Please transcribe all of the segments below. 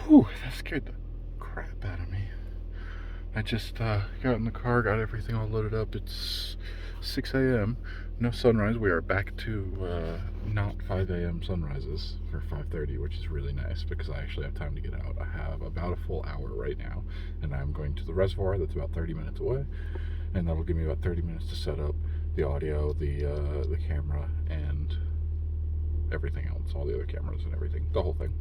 Whew, that scared the crap out of me. I just got in the car, got everything all loaded up. It's 6 a.m. No sunrise. We are back to not 5 a.m. sunrises for 5:30, which is really nice because I actually have time to get out. I have about a full hour right now, and I'm going to the reservoir that's about 30 minutes away, and that'll give me about 30 minutes to set up the audio, the camera, and everything else, all the other cameras and everything, the whole thing.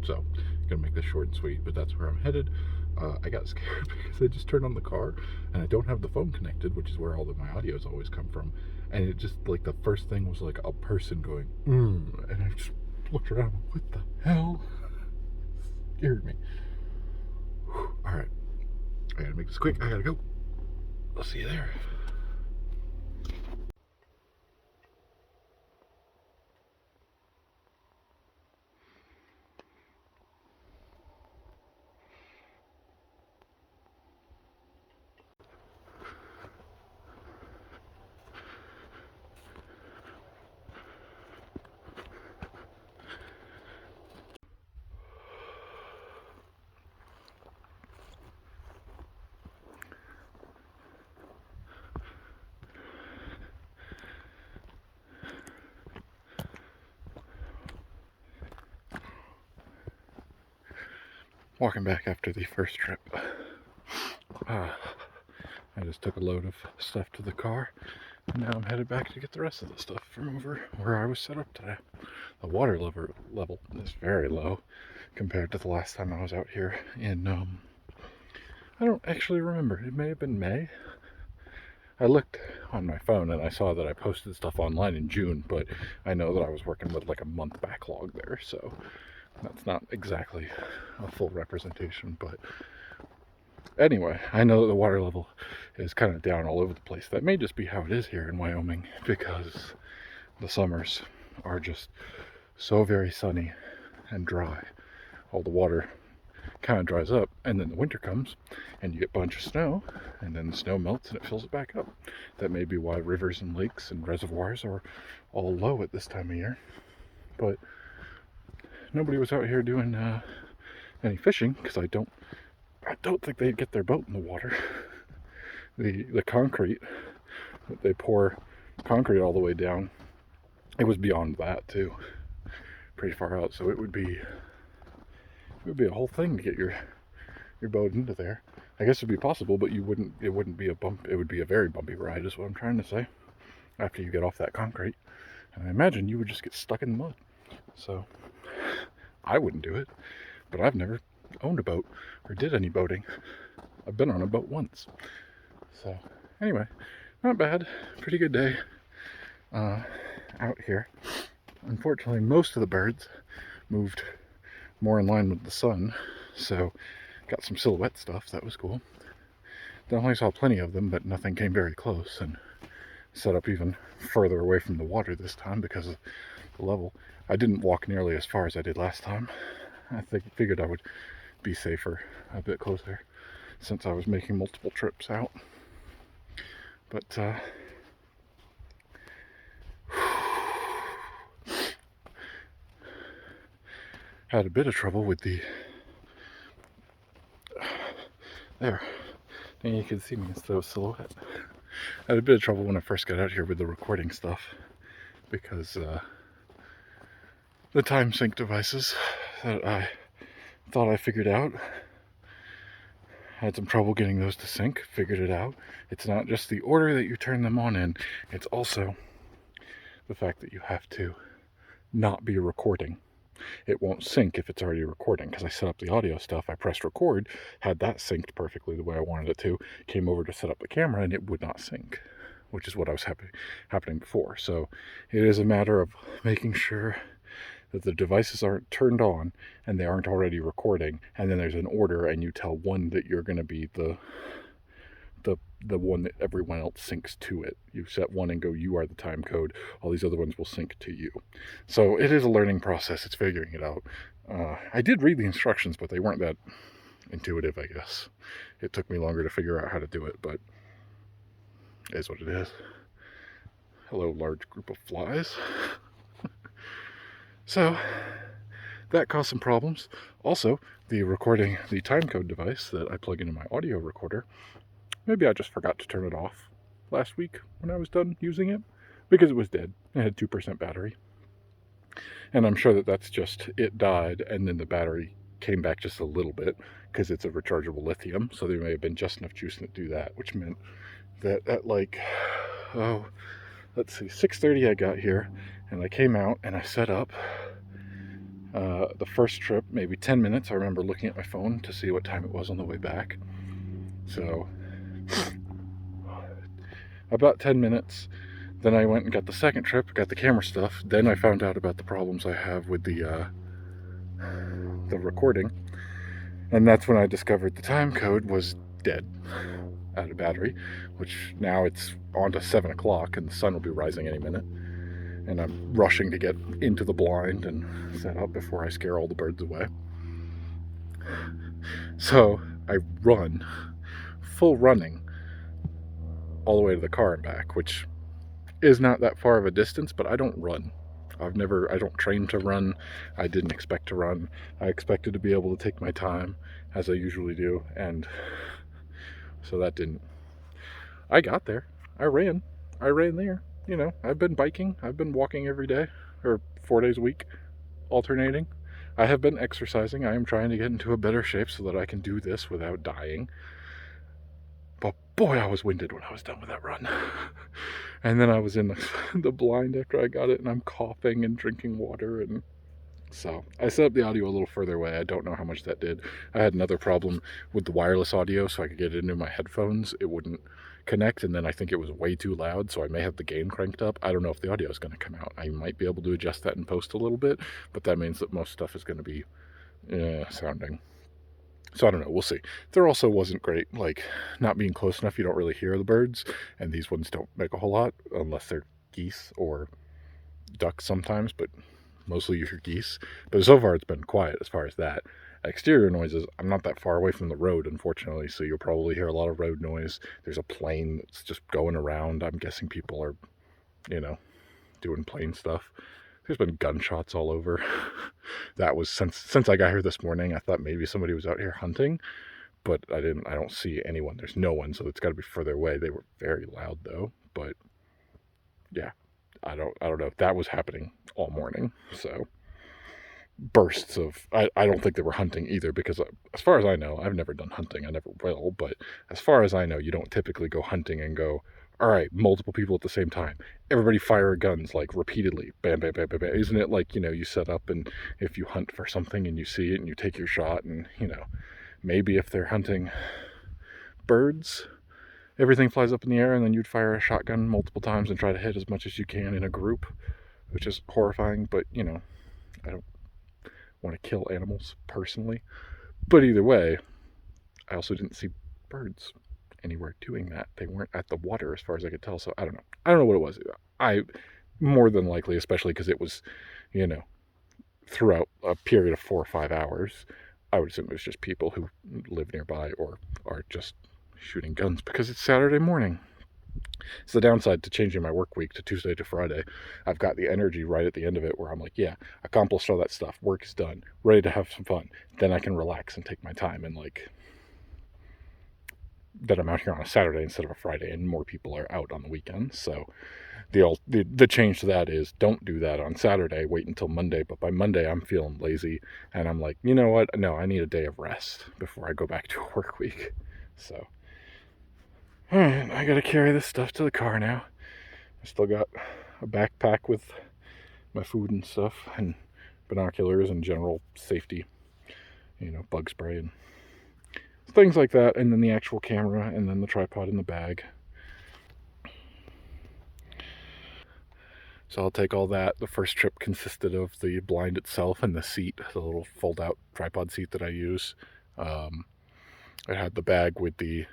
So, gonna make this short and sweet, but that's where I'm headed. I got scared because I just turned on the car and I don't have the phone connected, which is where all of my audios always come from. And it just, like, the first thing was like a person going, and I just looked around, what the hell? It scared me. All right, I gotta make this quick. I gotta go. I'll see you there. Walking back after the first trip. I just took a load of stuff to the car, and now I'm headed back to get the rest of the stuff from over where I was set up today. The water level is very low compared to the last time I was out here in, I don't actually remember. It may have been May. I looked on my phone and I saw that I posted stuff online in June, but I know that I was working with like a month backlog there, so that's not exactly a full representation, but anyway, I know that the water level is kind of down all over the place. That may just be how it is here in Wyoming because the summers are just so very sunny and dry. All the water kind of dries up, and then the winter comes and you get a bunch of snow, and then the snow melts and it fills it back up. That may be why rivers and lakes and reservoirs are all low at this time of year. But nobody was out here doing any fishing because I don't think they'd get their boat in the water. The concrete, they pour concrete all the way down. It was beyond that too, pretty far out. So it would be a whole thing to get your boat into there. I guess it'd be possible, but it wouldn't be a bump. It would be a very bumpy ride, is what I'm trying to say. After you get off that concrete, and I imagine you would just get stuck in the mud. So I wouldn't do it, but I've never owned a boat or did any boating. I've been on a boat once. So anyway, not bad. Pretty good day out here. Unfortunately, most of the birds moved more in line with the sun, so got some silhouette stuff. That was cool. Definitely saw plenty of them, but nothing came very close, and set up even further away from the water this time because of the level. I didn't walk nearly as far as I did last time. I figured I would be safer a bit closer since I was making multiple trips out. But had a bit of trouble with the there. And you can see me instead of silhouette. I had a bit of trouble when I first got out here with the recording stuff because the time sync devices that I thought I figured out, had some trouble getting those to sync. Figured it out. It's not just the order that you turn them on in, it's also the fact that you have to not be recording. It won't sync if it's already recording, because I set up the audio stuff, I pressed record, had that synced perfectly the way I wanted it to, came over to set up the camera and it would not sync, which is what I was happening before. So it is a matter of making sure that the devices aren't turned on and they aren't already recording, and then there's an order and you tell one that you're going to be the one that everyone else syncs to it. You set one and go, you are the time code, all these other ones will sync to you. So it is a learning process, it's figuring it out. I did read the instructions, but they weren't that intuitive, I guess. It took me longer to figure out how to do it, but it is what it is. Hello, large group of flies. So that caused some problems. Also, the timecode device that I plug into my audio recorder, maybe I just forgot to turn it off last week when I was done using it, because it was dead. It had 2% battery. And I'm sure that that's just, it died, and then the battery came back just a little bit, because it's a rechargeable lithium, so there may have been just enough juice in it to do that, which meant that at like, let's see, 6:30 I got here, and I came out and I set up. The first trip, maybe 10 minutes, I remember looking at my phone to see what time it was on the way back. So, about 10 minutes. Then I went and got the second trip, got the camera stuff. Then I found out about the problems I have with the recording. And that's when I discovered the time code was dead, out of battery, which now it's on to 7 o'clock and the sun will be rising any minute. And I'm rushing to get into the blind and set up before I scare all the birds away. So I run, full running, all the way to the car and back, which is not that far of a distance, but I don't run. I don't train to run. I didn't expect to run. I expected to be able to take my time, as I usually do, and so that didn't. I got there. I ran there. You know, I've been biking. I've been walking every day, or 4 days a week, alternating. I have been exercising. I am trying to get into a better shape so that I can do this without dying. But boy, I was winded when I was done with that run. And then I was in the blind after I got it, and I'm coughing and drinking water, and so I set up the audio a little further away. I don't know how much that did. I had another problem with the wireless audio, so I could get it into my headphones. It wouldn't connect, and then I think it was way too loud, so I may have the gain cranked up. I don't know if the audio is going to come out. I might be able to adjust that in post a little bit, but that means that most stuff is going to be sounding. So I don't know, we'll see. There also wasn't great, like, not being close enough, you don't really hear the birds, and these ones don't make a whole lot, unless they're geese or ducks sometimes, but mostly you hear geese. But so far it's been quiet as far as that. Exterior noises, I'm not that far away from the road, unfortunately, so you'll probably hear a lot of road noise. There's a plane that's just going around. I'm guessing people are, doing plane stuff. There's been gunshots all over. That was since I got here this morning. I thought maybe somebody was out here hunting, but I don't see anyone. There's no one, so it's got to be further away. They were very loud though, but yeah, I don't know if that was happening all morning. So bursts of, I don't think they were hunting either, because as far as I know, I've never done hunting. I never will, but as far as I know, you don't typically go hunting and go, all right, multiple people at the same time, everybody fire guns like repeatedly, bam, bam, bam, bam, bam. Isn't it like, you set up, and if you hunt for something and you see it and you take your shot, and maybe if they're hunting birds, everything flies up in the air, and then you'd fire a shotgun multiple times and try to hit as much as you can in a group, which is horrifying. But I don't want to kill animals personally, but either way, I also didn't see birds anywhere doing that. They weren't at the water as far as I could tell, so I don't know what it was. I more than likely, especially because it was throughout a period of 4 or 5 hours, I would assume it was just people who live nearby or are just shooting guns because it's Saturday morning. It's the downside to changing my work week to Tuesday to Friday. I've got the energy right at the end of it where I'm like, yeah, accomplished all that stuff, work is done, ready to have some fun. Then I can relax and take my time, and that I'm out here on a Saturday instead of a Friday, and more people are out on the weekends. So the change to that is, don't do that on Saturday, wait until Monday. But by Monday I'm feeling lazy, and I'm like, you know what, no, I need a day of rest before I go back to a work week. So alright, I gotta carry this stuff to the car now. I still got a backpack with my food and stuff, and binoculars and general safety, bug spray and things like that, and then the actual camera, and then the tripod in the bag. So I'll take all that. The first trip consisted of the blind itself and the seat, the little fold-out tripod seat that I use. It had the bag with the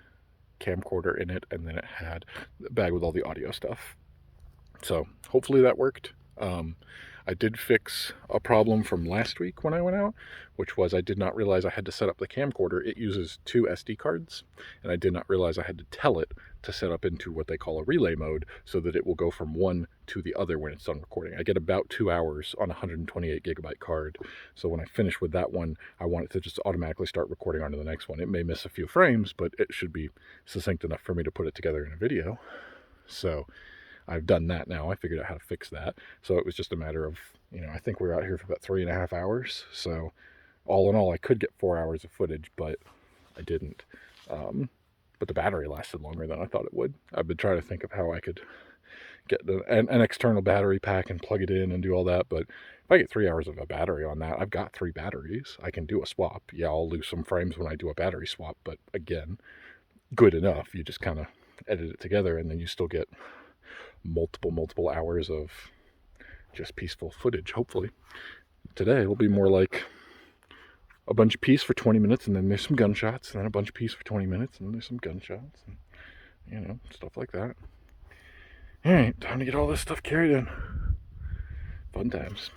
camcorder in it, and then it had the bag with all the audio stuff. So hopefully that worked. I did fix a problem from last week when I went out, which was I did not realize I had to set up the camcorder. It uses 2 SD cards, and I did not realize I had to tell it to set up into what they call a relay mode so that it will go from one to the other when it's done recording. I get about 2 hours on a 128 gigabyte card. So when I finish with that one, I want it to just automatically start recording onto the next one. It may miss a few frames, but it should be succinct enough for me to put it together in a video. So I've done that now. I figured out how to fix that. So it was just a matter of, I think we were out here for about 3.5 hours. So all in all, I could get 4 hours of footage, but I didn't. But the battery lasted longer than I thought it would. I've been trying to think of how I could get an external battery pack and plug it in and do all that. But if I get 3 hours of a battery on that, I've got 3 batteries. I can do a swap. Yeah, I'll lose some frames when I do a battery swap, but again, good enough. You just kind of edit it together and then you still get multiple hours of just peaceful footage, hopefully. Today will be more like a bunch of peace for 20 minutes and then there's some gunshots, and then a bunch of peace for 20 minutes and then there's some gunshots, and stuff like that. All right, time to get all this stuff carried in. Fun times.